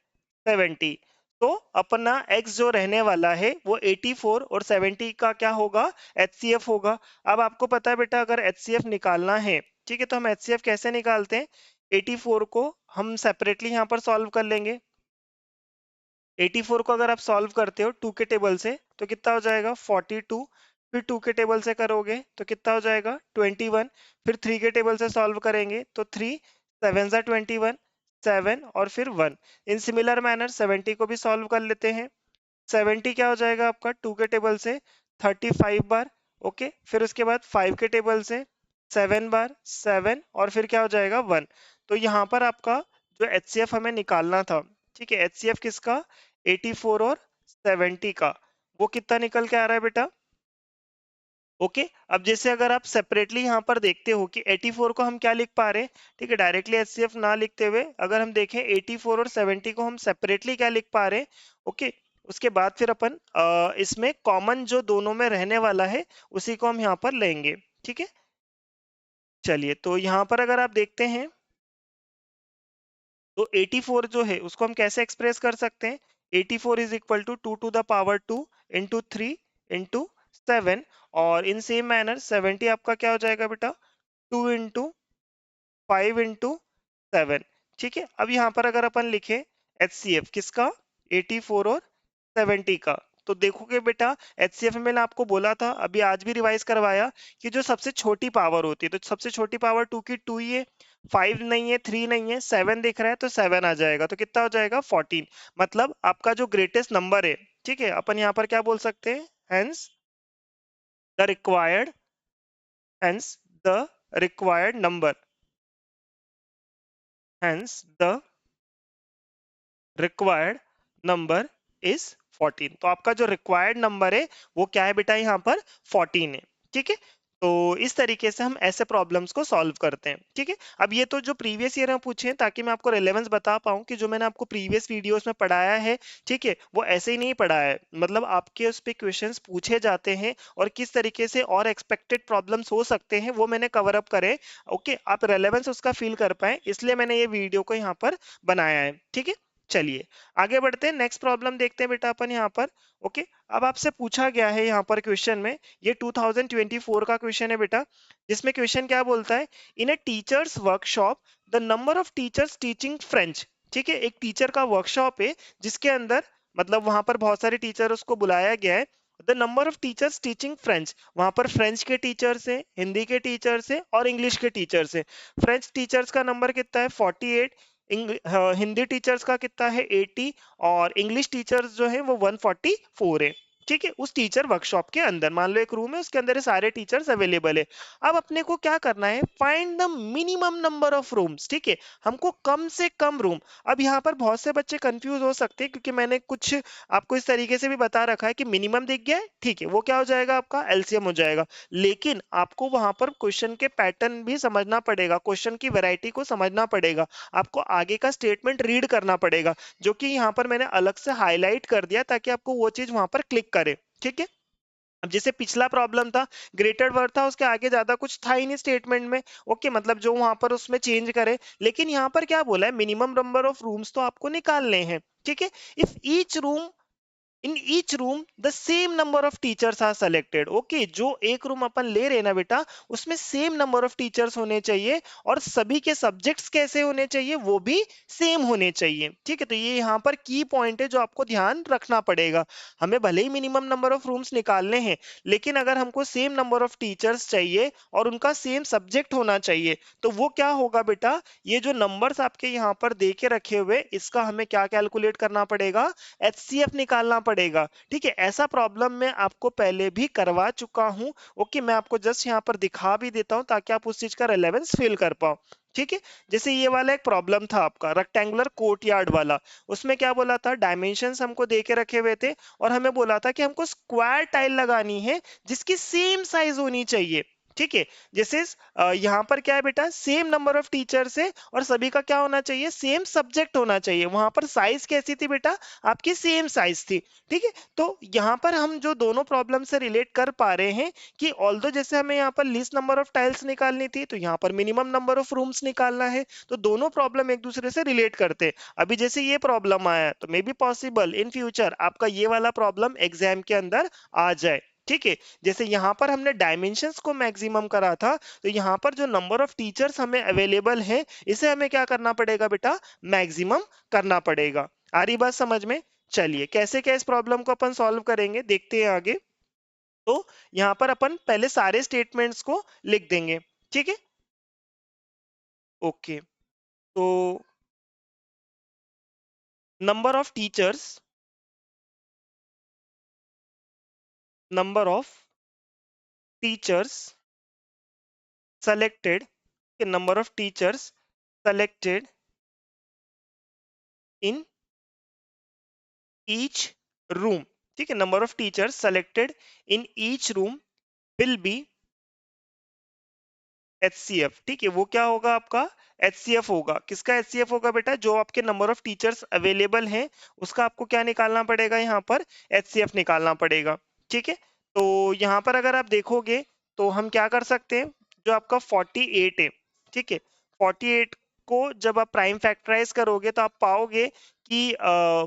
Speaker 1: 70। तो अपना x जो रहने वाला है वो 84 और 70 का क्या होगा, HCF होगा। अब आपको पता है बेटा, अगर HCF निकालना है, ठीक है, तो हम HCF कैसे निकालते हैं, 84 को हम सेपरेटली यहाँ पर सॉल्व कर लेंगे। 84 को अगर आप सॉल्व करते हो 2 के टेबल से तो कितना हो जाएगा, 42। फिर 2 के टेबल से करोगे तो कितना हो जाएगा, 21। फिर 3 के टेबल से सॉल्व करेंगे तो 3 7 जा 21, 7 और फिर 1। इन सिमिलर मैनर 70 को भी सॉल्व कर लेते हैं। 70 क्या हो जाएगा आपका, 2 के टेबल से 35 बार, ओके। फिर उसके बाद 5 के टेबल से 7 बार, 7 और फिर क्या हो जाएगा, 1। तो यहाँ पर आपका जो HCF हमें निकालना था, ठीक है, HCF किसका, 84 और 70 का, वो कितना निकल के आ रहा है बेटा, ओके। अब जैसे अगर आप सेपरेटली यहाँ पर देखते हो कि 84 को हम क्या लिख पा रहे हैं, ठीक है, डायरेक्टली HCF ना लिखते हुए अगर हम देखें 84 और 70 को हम सेपरेटली क्या लिख पा रहे हैं, ओके। उसके बाद फिर अपन इसमें कॉमन जो दोनों में रहने वाला है उसी को हम यहाँ पर लेंगे, ठीक है। चलिए, तो यहाँ पर अगर आप देखते हैं तो 84 जो है उसको हम कैसे एक्सप्रेस कर सकते हैं, 84 is equal to 2 to the power 2 into 3 into 7। और इन सेम मैनर 70 आपका क्या हो जाएगा बेटा, 2 इंटू 5 इंटू 7, ठीक है। अब यहाँ पर अगर अपन लिखे HCF किसका, 84 और 70 का, तो देखोगे बेटा HCF में मैंने आपको बोला था, अभी आज भी रिवाइज करवाया, कि जो सबसे छोटी पावर होती है, तो सबसे छोटी पावर 2 की 2 ही है, 5 नहीं है, 3 नहीं है, 7 दिख रहा है तो 7 आ जाएगा, तो कितना हो जाएगा, 14। मतलब आपका जो ग्रेटेस्ट नंबर है, ठीक है, अपन यहाँ पर क्या बोल सकते हैं, hence the required, hence the required number, hence the required number is 14। तो आपका जो रिक्वायर्ड नंबर है वो क्या है बेटा, यहाँ पर 14 है, ठीक है। तो इस तरीके से हम ऐसे प्रॉब्लम्स को सॉल्व करते हैं, ठीक है। अब ये तो जो प्रीवियस ईयर में पूछे हैं, ताकि मैं आपको रेलेवेंस बता पाऊं कि जो मैंने आपको प्रीवियस वीडियोस में पढ़ाया है, ठीक है, वो ऐसे ही नहीं पढ़ाया है, मतलब आपके उस पे क्वेश्चंस पूछे जाते हैं और किस तरीके से और एक्सपेक्टेड प्रॉब्लम्स हो सकते हैं वो मैंने कवर अप करे, ओके, आप रेलेवेंस उसका फील कर पाए, इसलिए मैंने ये वीडियो को यहाँ पर बनाया है, ठीक है। चलिए आगे बढ़ते हैं, नेक्स्ट प्रॉब्लम देखते हैं बेटा अपन यहाँ पर, ओके। अब आपसे पूछा गया है यहाँ पर क्वेश्चन में, ये 2024 का क्वेश्चन है बेटा, जिसमें क्वेश्चन क्या बोलता है, in a teachers workshop the number of teachers teaching French, ठीक है, एक टीचर का वर्कशॉप है जिसके अंदर मतलब वहां पर बहुत सारे टीचर उसको बुलाया गया है, the number of teachers teaching French, वहां पर फ्रेंच के टीचर्स हैं, हिंदी के टीचर्स हैं और इंग्लिश के टीचर्स हैं। फ्रेंच टीचर्स का नंबर कितना है, 48, हिंदी टीचर्स का कितना है, 80, और इंग्लिश टीचर्स जो है वो 144 है, ठीक है। उस टीचर वर्कशॉप के अंदर मान लो एक रूम है, उसके अंदर ये सारे टीचर्स अवेलेबल है। अब अपने को क्या करना है, find the minimum number of rooms, ठीक है, हमको कम से कम रूम। अब यहाँ पर बहुत से बच्चे कंफ्यूज हो सकते हैं, क्योंकि मैंने कुछ आपको इस तरीके से भी बता रखा है कि मिनिमम दिख गया है, ठीक है, वो क्या हो जाएगा, आपका एलसीएम हो जाएगा। लेकिन आपको वहां पर क्वेश्चन के पैटर्न भी समझना पड़ेगा, क्वेश्चन की वैरायटी को समझना पड़ेगा, आपको आगे का स्टेटमेंट रीड करना पड़ेगा, जो कि यहाँ पर मैंने अलग से हाईलाइट कर दिया ताकि आपको वो चीज वहां पर क्लिक करे, ठीक है। अब जैसे पिछला प्रॉब्लम था, ग्रेटर वर्ड था, उसके आगे ज्यादा कुछ था ही नहीं स्टेटमेंट में, ओके, मतलब जो वहां पर उसमें चेंज करे। लेकिन यहाँ पर क्या बोला है, मिनिमम नंबर ऑफ रूम्स तो आपको निकालने हैं, ठीक है। If each room, in each room the same number of teachers are selected, okay, जो एक रूम अपन ले रहे हैं ना बेटा, उसमें सेम नंबर ऑफ टीचर्स होने चाहिए और सभी के सब्जेक्ट्स कैसे होने चाहिए, वो भी सेम होने चाहिए, ठीक है। तो ये यहाँ पर की पॉइंट है जो आपको ध्यान रखना पड़ेगा। हमें भले ही मिनिमम नंबर ऑफ रूम्स निकालने हैं, लेकिन अगर हमको सेम नंबर ऑफ टीचर्स चाहिए और उनका सेम सब्जेक्ट होना चाहिए, तो वो क्या होगा बेटा, ये जो नंबर्स आपके यहाँ पर दे के रखे हुए, इसका हमें क्या कैलकुलेट करना पड़ेगा, HCF निकालना पड़ेगा। पड़ेगा। ठीक है, ऐसा प्रॉब्लम मैं आपको पहले भी करवा चुका हूं। ओके, मैं आपको जस्ट यहाँ पर दिखा भी देता हूं ताकि आप उस चीज का रेलेवेंस फील कर पाओ। ठीक है, जैसे ये वाला एक प्रॉब्लम था आपका रेक्टेंगुलर कोर्टयार्ड वाला। उसमें क्या बोला था, डायमेंशंस हमको दे के रखे हुए थे और हमें बोला था कि हमको स्क्वायर टाइल लगानी है जिसकी सेम साइज होनी चाहिए। ठीक है, जैसे यहाँ पर क्या है बेटा, सेम नंबर ऑफ टीचर्स है और सभी का क्या होना चाहिए, सेम सब्जेक्ट होना चाहिए। वहां पर साइज कैसी थी बेटा, आपकी सेम साइज थी। ठीक है, तो यहाँ पर हम जो दोनों प्रॉब्लम से रिलेट कर पा रहे हैं कि ऑल्दो जैसे हमें यहाँ पर लीस्ट नंबर ऑफ टाइल्स निकालनी थी तो यहाँ पर मिनिमम नंबर ऑफ रूम्स निकालना है, तो दोनों प्रॉब्लम एक दूसरे से रिलेट करते हैं। अभी जैसे ये प्रॉब्लम आया तो may be possible in future आपका ये वाला प्रॉब्लम एग्जाम के अंदर आ जाए। ठीक है, जैसे यहाँ पर हमने डायमेंशंस को मैक्सिमम करा था, तो यहाँ पर जो नंबर ऑफ टीचर्स हमें अवेलेबल है इसे हमें क्या करना पड़ेगा बेटा, मैक्सिमम करना पड़ेगा। आ रही बात समझ में? चलिए, कैसे क्या इस प्रॉब्लम को अपन सॉल्व करेंगे देखते हैं आगे। तो यहाँ पर अपन पहले सारे स्टेटमेंट्स को लिख देंगे। ठीक है, ओके। तो number of teachers, number of teachers selected, number of teachers selected in each room। ठीक है, number of teachers selected in each room will be HCF। ठीक है, वो क्या होगा आपका, HCF होगा। किसका HCF होगा बेटा, जो आपके नंबर ऑफ टीचर्स अवेलेबल हैं उसका आपको क्या निकालना पड़ेगा, यहाँ पर HCF निकालना पड़ेगा। ठीक है, तो यहाँ पर अगर आप देखोगे तो हम क्या कर सकते हैं, जो आपका 48 है, ठीक है, 48 को जब आप प्राइम फैक्टराइज करोगे तो आप पाओगे कि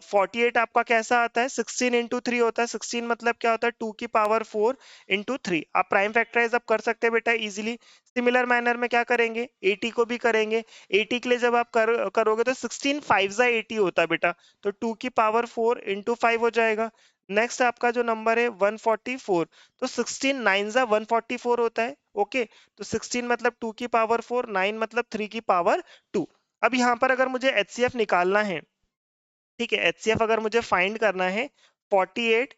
Speaker 1: 48 आपका कैसा आता है, 16 इंटू 3 होता है। 16 मतलब क्या होता है, 2 की पावर 4 इंटू 3। आप प्राइम फैक्टराइज आप कर सकते हैं बेटा इजीली। सिमिलर मैनर में क्या करेंगे, 80 को भी करेंगे। 80 के लिए जब आप करोगे तो 16 5 जा 80 होता है बेटा, तो 2 की पावर 4 इंटू 5 हो जाएगा। नेक्स्ट आपका जो नंबर है 144, तो 16 9 जा 144 होता है। ओके, तो 16 मतलब 2 की पावर 4, 9 मतलब 3 की पावर 2। अब यहाँ पर अगर मुझे HCF निकालना है, ठीक है, HCF अगर मुझे फाइंड करना है 48,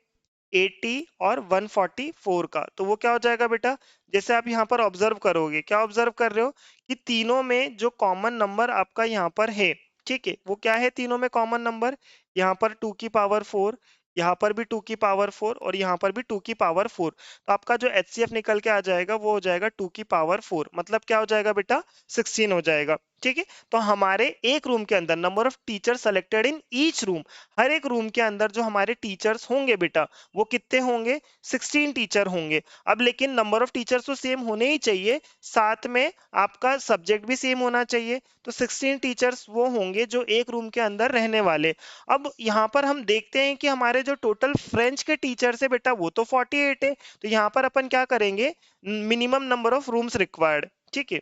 Speaker 1: 80 और 144 का, तो वो क्या हो जाएगा बेटा, जैसे आप यहाँ पर ऑब्जर्व करोगे, क्या ऑब्जर्व कर रहे हो कि तीनों में जो कॉमन नंबर आपका यहाँ पर है, ठीक है, वो क्या है तीनों में कॉमन नंबर, यहाँ पर 2 की पावर 4, यहाँ पर भी 2 की पावर 4 और यहाँ पर भी 2 की पावर 4। तो आपका जो HCF निकल के आ जाएगा वो हो जाएगा 2 की पावर 4, मतलब क्या हो जाएगा बेटा, 16 हो जाएगा। ठीक है, तो हमारे एक रूम के अंदर number of teacher selected in each room, हर एक रूम के अंदर जो हमारे टीचर्स होंगे बेटा वो कितने होंगे, 16 टीचर होंगे। अब लेकिन नंबर ऑफ टीचर्स तो सेम होने ही चाहिए, साथ में आपका सब्जेक्ट भी सेम होना चाहिए, तो 16 टीचर्स वो होंगे जो एक रूम के अंदर रहने वाले। अब यहाँ पर हम देखते हैं कि हमारे जो टोटल फ्रेंच के टीचर्स है बेटा वो तो 48 है, तो यहाँ पर अपन क्या करेंगे, minimum number of rooms required. ठीक है,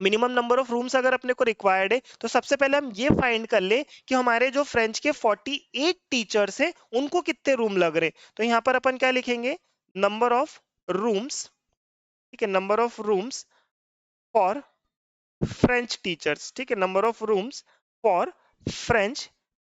Speaker 1: मिनिमम नंबर ऑफ रूम्स अगर अपने को रिक्वायर्ड है तो सबसे पहले हम ये फाइंड कर ले कि हमारे जो फ्रेंच के 48 टीचर्स हैं उनको कितने रूम लग रहे। तो यहाँ पर अपन क्या लिखेंगे, नंबर ऑफ रूम्स, ठीक है, number of rooms for French teachers. ठीक है, number of rooms for French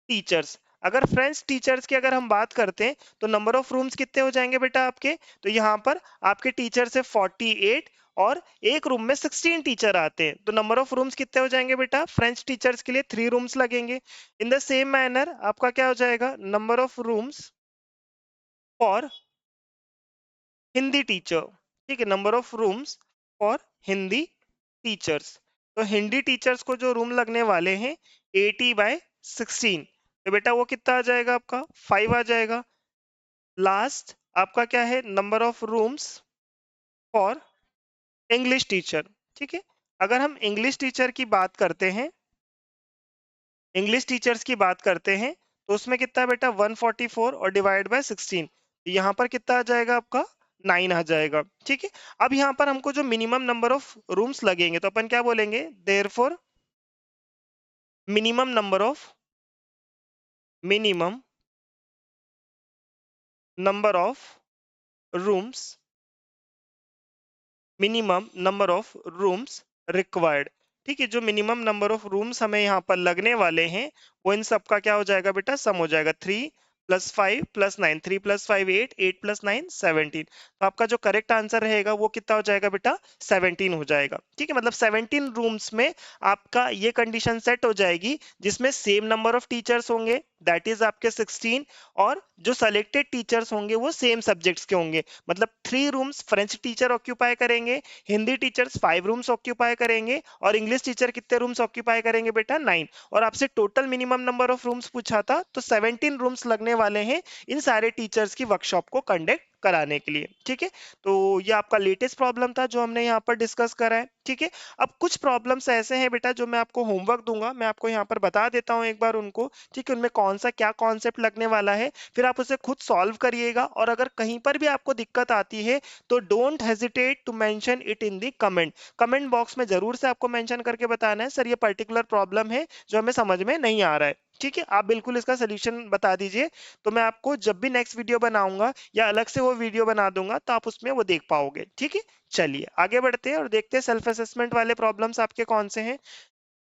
Speaker 1: teachers. अगर फ्रेंच टीचर्स की अगर हम बात करते हैं तो नंबर ऑफ रूम्स कितने हो जाएंगे बेटा आपके, तो यहाँ पर आपके टीचर्स है 48 और एक रूम में 16 टीचर आते हैं, तो नंबर ऑफ रूम्स कितने हो जाएंगे बेटा, फ्रेंच टीचर्स के लिए 3 रूम्स लगेंगे। इन द सेम मैनर आपका क्या हो जाएगा, number of rooms for Hindi teacher. ठीक है, number of rooms for Hindi teachers, तो हिंदी टीचर्स को जो रूम लगने वाले हैं 80/16, तो बेटा वो कितना आ जाएगा आपका, 5 आ जाएगा। लास्ट आपका क्या है, number of rooms for English teacher. ठीक है, अगर हम इंग्लिश टीचर की बात करते हैं, इंग्लिश टीचर्स की बात करते हैं तो उसमें कितना है बेटा, 144 और डिवाइड बाय 16, यहाँ पर कितना आ जाएगा आपका, 9 आ जाएगा। ठीक है, अब यहाँ पर हमको जो मिनिमम नंबर ऑफ रूम्स लगेंगे तो अपन क्या बोलेंगे, therefore minimum number of, minimum number of rooms, minimum number of rooms required. ठीक है, जो मिनिमम नंबर ऑफ रूम्स हमें यहाँ पर लगने वाले हैं वो इन सब का क्या हो जाएगा बेटा, सम हो जाएगा, 3 +5 +9, 3 + 5 8, 8 + 9 17। तो आपका जो करेक्ट आंसर रहेगा वो कितना हो जाएगा बेटा? 17 हो जाएगा। ठीक है, मतलब 17 रूम्स में आपका ये कंडीशन सेट हो जाएगी जिसमें सेम नंबर ऑफ टीचर्स होंगे, दैट इज आपके 16, और जो सेलेक्टेड टीचर्स होंगे वो सेम सब्जेक्ट्स के होंगे। मतलब 3 रूम्स फ्रेंच टीचर ऑक्यूपाई करेंगे, हिंदी टीचर्स 5 रूम्स ऑक्यूपाई करेंगे, और इंग्लिश टीचर कितने रूम्स ऑक्यूपाई करेंगे बेटा? 9। और आपसे total minimum number of rooms पूछा था, तो 17 रूम्स लगने वाले हैं इन सारे टीचर्स की वर्कशॉप को कंडक्ट कराने के लिए। ठीक है, तो ये आपका लेटेस्ट प्रॉब्लम था जो हमने यहाँ पर डिस्कस करा है। ठीक है, अब कुछ प्रॉब्लम्स ऐसे हैं बेटा जो मैं आपको होमवर्क दूंगा, मैं आपको यहाँ पर बता देता हूँ एक बार उनको। ठीक है, उनमें कौन सा क्या कॉन्सेप्ट लगने वाला है, फिर आप उसे खुद सॉल्व करिएगा, और अगर कहीं पर भी आपको दिक्कत आती है तो don't hesitate to mention it in the comment. Comment box में जरूर से आपको मेंशन करके बताना है, सर ये पर्टिकुलर प्रॉब्लम है जो हमें समझ में नहीं आ रहा है। ठीक है, आप बिल्कुल इसका सोल्यूशन बता दीजिए, तो मैं आपको जब भी नेक्स्ट वीडियो बनाऊंगा या अलग से वो वीडियो बना दूंगा तो आप उसमें वो देख पाओगे। ठीक है, चलिए आगे बढ़ते हैं और देखते हैं सेल्फ असेसमेंट वाले प्रॉब्लम्स आपके कौन से हैं।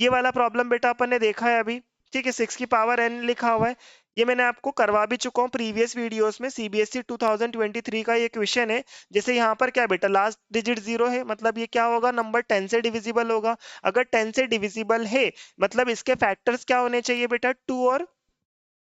Speaker 1: ये वाला प्रॉब्लम बेटा अपन ने देखा है अभी। ठीक है, 6 की पावर n लिखा हुआ है, ये मैंने आपको करवा भी चुका हूँ प्रीवियस वीडियोस में। सीबीएसई 2023 का ये क्वेश्चन है। जैसे यहाँ पर क्या बेटा, लास्ट डिजिट 0 है, मतलब ये क्या होगा, नंबर 10 से डिविजिबल होगा। अगर 10 से डिविजिबल है मतलब इसके फैक्टर्स क्या होने चाहिए बेटा? 2 और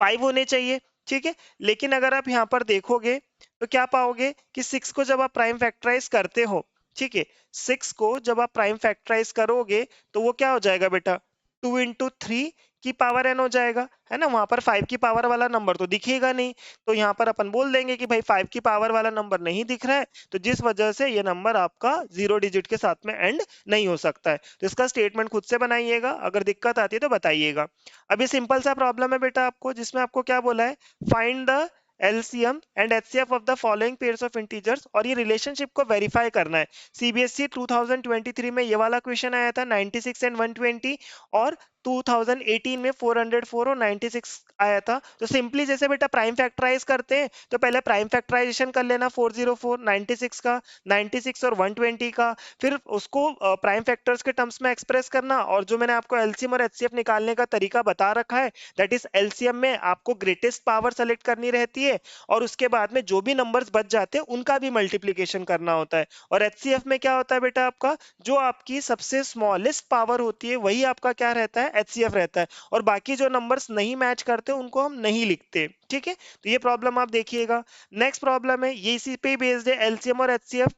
Speaker 1: 5 होने चाहिए। ठीक है, लेकिन अगर आप यहाँ पर देखोगे तो क्या पाओगे कि 6 को जब आप प्राइम फैक्टराइज करते हो, ठीक है, 6 को जब आप प्राइम फैक्टराइज करोगे तो वो क्या हो जाएगा बेटा? 2 × 3 की पावर n हो जाएगा, है ना। वहां पर 5 की पावर वाला नंबर तो दिखेगा नहीं, तो यहाँ पर अपन बोल देंगे कि भाई 5 की पावर वाला नंबर नहीं दिख रहा है, तो जिस वजह से ये नंबर आपका 0 डिजिट के साथ में एंड नहीं हो सकता है। तो इसका स्टेटमेंट खुद से बनाइएगा, अगर दिक्कत आती है तो बताइएगा। अभी सिंपल सा प्रॉब्लम है बेटा आपको, जिसमें आपको क्या बोला है, find the LCM and HCF of the following pairs of integers, और ये रिलेशनशिप को वेरीफाई करना है। सीबीएसई 2023 में ये वाला क्वेश्चन आया था, 96 एंड 120, और 2018 में 404 और 96 आया था। तो सिंपली जैसे बेटा प्राइम फैक्टराइज करते हैं, तो पहले प्राइम फैक्टराइजेशन कर लेना 404 96 का, 96 और 120 का, फिर उसको प्राइम फैक्टर्स के टर्म्स में एक्सप्रेस करना। और जो मैंने आपको एलसीएम और एचसीएफ निकालने का तरीका बता रखा है, दैट इज एलसीएम में आपको ग्रेटेस्ट पावर सेलेक्ट करनी रहती है, और उसके बाद में जो भी नंबर्स बच जाते हैं उनका भी मल्टीप्लीकेशन करना होता है। और एचसीएफ में क्या होता है बेटा आपका, जो आपकी सबसे स्मॉलेस्ट पावर होती है वही आपका क्या रहता है, एचसीएफ रहता है, और बाकी जो नंबर्स नहीं मैच करते उनको हम नहीं लिखते। ठीक है, तो ये प्रॉब्लम आप देखिएगा। नेक्स्ट प्रॉब्लम है, ये इसी पे बेस्ड है, एलसीएम और एचसीएफ।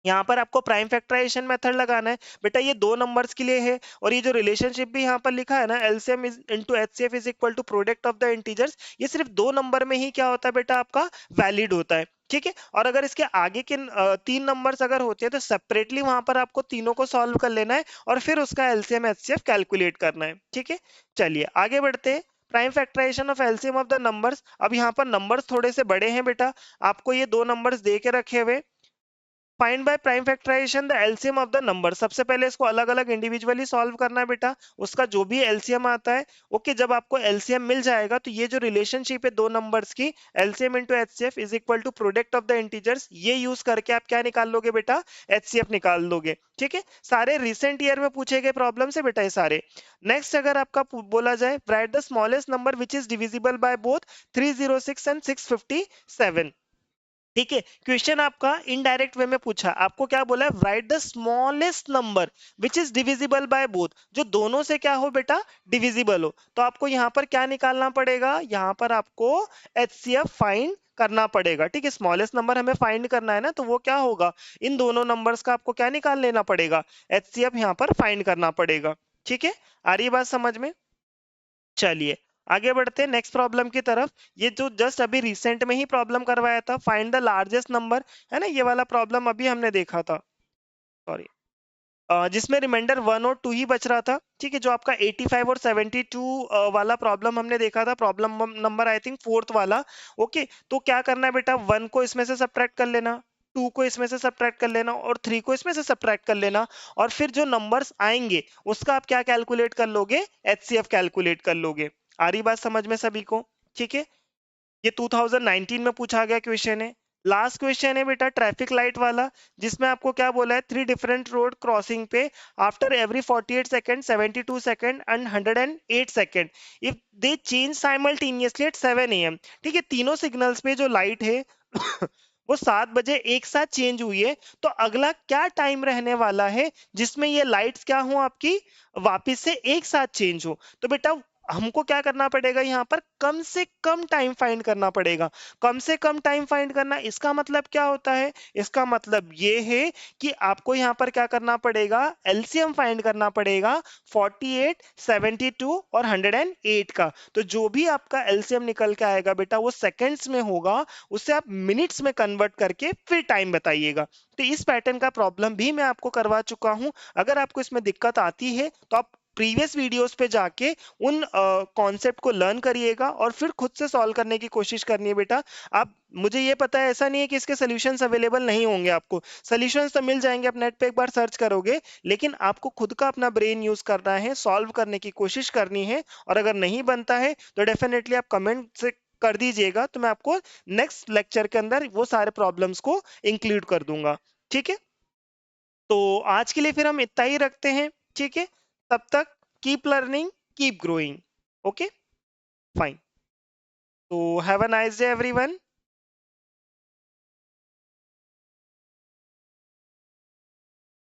Speaker 1: यहाँ पर आपको प्राइम फैक्टराइजेशन मेथड लगाना है बेटा, ये दो नंबर्स के लिए है, और ये जो रिलेशनशिप भी यहाँ पर लिखा है ना, LCM is into HCF is equal to product of the integers, ये सिर्फ दो नंबर में ही क्या होता है बेटा आपका, वैलिड होता है। ठीक है, और अगर इसके आगे के 3 नंबर्स अगर होते हैं तो सेपरेटली वहां पर आपको तीनों को सॉल्व कर लेना है, और फिर उसका एलसीएम एचसीएफ कैलकुलेट करना है। ठीक है, चलिए आगे बढ़ते हैं। Prime factorization of LCM of the numbers. अब यहाँ पर नंबर्स थोड़े से बड़े हैं बेटा, आपको ये दो नंबर्स दे के रखे हुए। Find by prime factorization the LCM of the number, सबसे पहले इसको अलग अलग इंडिविजुअली सॉल्व करना है बेटा, उसका जो भी एलसीएम आता है। ओके, जब आपको एलसीएम मिल जाएगा तो ये जो रिलेशनशिप है दो नंबर्स की, LCM into HCF is equal to product of the integers, ये यूज करके आप क्या निकाल लोगे बेटा, एचसीएफ निकाल लोगे। ठीक है, सारे रिसेंट ईयर में पूछे गए प्रॉब्लम है बेटा ये सारे। नेक्स्ट अगर आपका बोला जाए, right the smallest number which is divisible by both 306 and 657। ठीक है, क्वेश्चन आपका इनडायरेक्ट वे में पूछा, आपको क्या बोला है, right the smallest number which is divisible by both, जो दोनों से क्या हो बेटा, डिविजिबल हो। तो आपको यहाँ पर क्या निकालना पड़ेगा, यहाँ पर आपको एचसीएफ फाइंड करना पड़ेगा। ठीक है, स्मॉलेस्ट नंबर हमें फाइंड करना है ना, तो वो क्या होगा, इन दोनों नंबर्स का आपको क्या निकाल लेना पड़ेगा, एचसीएफ यहाँ पर फाइंड करना पड़ेगा। ठीक है, आ रही बात समझ में। चलिए आगे बढ़ते हैं नेक्स्ट प्रॉब्लम की तरफ। ये जो जस्ट अभी रिसेंट में ही प्रॉब्लम करवाया था, फाइंड द लार्जेस्ट नंबर, है ना, ये वाला प्रॉब्लम अभी हमने देखा था, सॉरी, जिसमें रिमाइंडर 1 और 2 ही बच रहा था। ठीक है, जो आपका 85 और 72 वाला प्रॉब्लम हमने देखा था, problem number I think fourth वाला। ओके, तो क्या करना है बेटा, 1 को इसमें से सब्ट्रैक्ट कर लेना, 2 को इसमें से सब्ट्रैक्ट कर लेना, और 3 को इसमें से सब्ट्रैक्ट कर लेना, और फिर जो नंबर्स आएंगे उसका आप क्या कैलकुलेट कर लोगे, एचसीएफ कैलकुलेट कर लोगे। आ रही बात समझ में सभी को। ठीक है, ये 2019 में पूछा गया क्वेश्चन है। लास्ट क्वेश्चन है बेटा ट्रैफिक लाइट वाला, जिसमें आपको क्या बोला है, 3 डिफरेंट रोड क्रॉसिंग पे after every 48 second, 72 second and 108 second if they change simultaneously eight 7 AM। ठीक है, तीनों सिग्नल्स पे जो लाइट है वो 7 बजे एक साथ चेंज हुई है, तो अगला क्या टाइम रहने वाला है जिसमें ये लाइट्स क्या हो आपकी वापस से एक साथ चेंज हो। तो बेटा हमको क्या करना पड़ेगा, यहाँ पर कम से कम टाइम फाइंड करना पड़ेगा। कम से कम टाइम फाइंड करना, इसका मतलब क्या होता है, इसका मतलब ये है कि आपको यहाँ पर क्या करना पड़ेगा, एलसीएम फाइंड करना पड़ेगा 48, 72 और 108 का। तो जो भी आपका एलसीएम निकल के आएगा बेटा वो सेकंड्स में होगा, उससे आप मिनट्स में कन्वर्ट करके फिर टाइम बताइएगा। तो इस पैटर्न का प्रॉब्लम भी मैं आपको करवा चुका हूं। अगर आपको इसमें दिक्कत आती है तो आप प्रीवियस वीडियोस पे जाके उन कॉन्सेप्ट को लर्न करिएगा और फिर खुद से सॉल्व करने की कोशिश करनी है बेटा। आप, मुझे ये पता है ऐसा नहीं है कि इसके सॉल्यूशंस अवेलेबल नहीं होंगे, आपको सॉल्यूशंस तो मिल जाएंगे, आप नेट पे एक बार सर्च करोगे, लेकिन आपको खुद का अपना ब्रेन यूज करना है, सॉल्व करने की कोशिश करनी है। और अगर नहीं बनता है तो डेफिनेटली आप कमेंट से कर दीजिएगा, तो मैं आपको नेक्स्ट लेक्चर के अंदर वो सारे प्रॉब्लम्स को इंक्लूड कर दूंगा। ठीक है, तो आज के लिए फिर हम इतना ही रखते हैं। ठीक है, तब तक keep learning, keep growing. Okay, fine. तो have a nice day everyone.